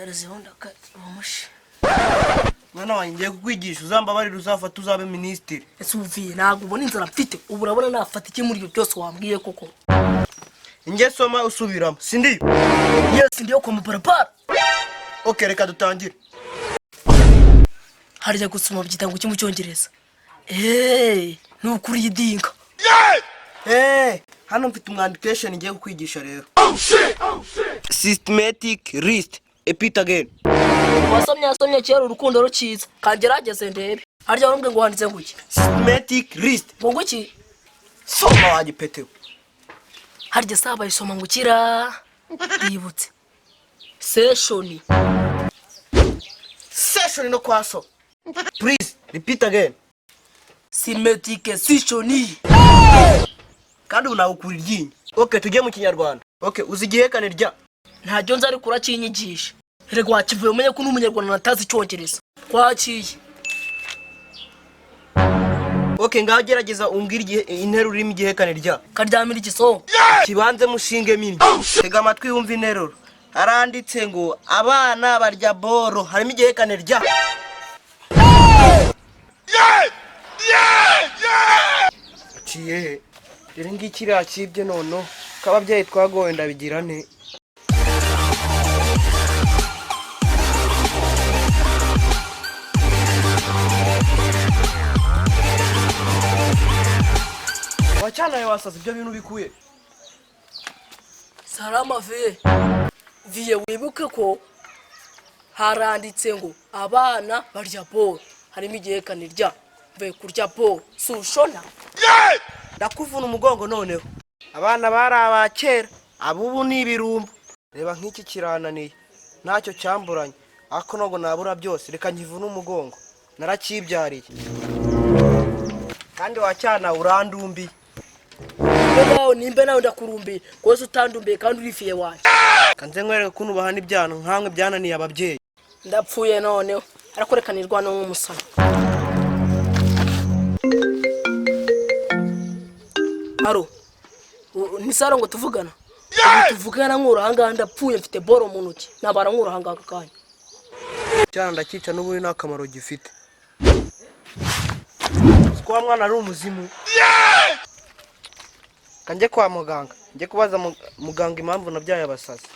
Merzihonda ka umushi. Mwana wanjye ngiye kukwigisha uzambabarira uzafata uzabe ministeri. Ese uvuye nago ubona inzara mfite ubu urabona nafata iki muri ibyo byose wambwiye koko. Inge soma usubiramo sindi. Yes ndiyo kwa muparapara. Okay reka dutangire. Harya gusoma byitango cyo mu cyongereza. Nukuri yidinga. Hano mfite umwandikation ngiye kukwigisha rero. Oh shit. Systematic list. Repeat again. Wasomye cyera urukundo rukiza kangerageze ndebe. Harya warumwe ngo wanditse nguki? Systematic list. Ngo iki? Soma wagipete. Harya saba isoma ngukira. Yibutse. Session no kwaso. Please repeat again. Systematic session. Kandi unawukura iryinyo. Okay tujye mu kinyarwanda. Okay uzigihekane rya. Ntajyo nzari kurakinyigisha. Rego wakivuye umenye ko n'umunyarwanda natazi icyongereza. Kwakiye. Okay ngaho gerageza umbwire interuro irimo igihekane rya. Karyamira igisongo. Kibanze mushinge mini. Tega amatwi wumva interuro. Haranditse ngo abana barya boro harimo igihekane rya. Ciye. Rero ngiki rakibye nono. Kababyeyi twagowe ndabigira nte. Wachana wasaza ibyo bintu bikuye. Salama vie wibuke ko haranditse ngo abana barya boro harimo igihekane rya. Mve kurya boro sushona. Ndakuvuna umugongo noneho. Abana bari abakera abubu ni ibirumbu. Reba nk'iki kirananiye. Ntacyo cyamburanye. Ako nogo nabura byose reka nkivuna umugongo. Narakibyariye. Kandi wacyana urandumbi. Nimbe nawe ndakurumbiye kose utandumbiye kandi urifiye waje. Kanze nkwereka kuno bahana ibyano nkamwe byananiye ababyeyi. Ndapfuye noneho arakorekanirwa no nk'umusana. Haro ni saro ngo tuvugana. Tuvugana nk'urahanga ndapfuye mfite boro mu ntoki nabara nk'urahanga kakanya. Cyane ndakica n'ubuye nakamaro gifite. Kwa mwana ari umuzimu. Kanje kwa muganga. Nje kubaza muganga impamvu nabyaye abasazi.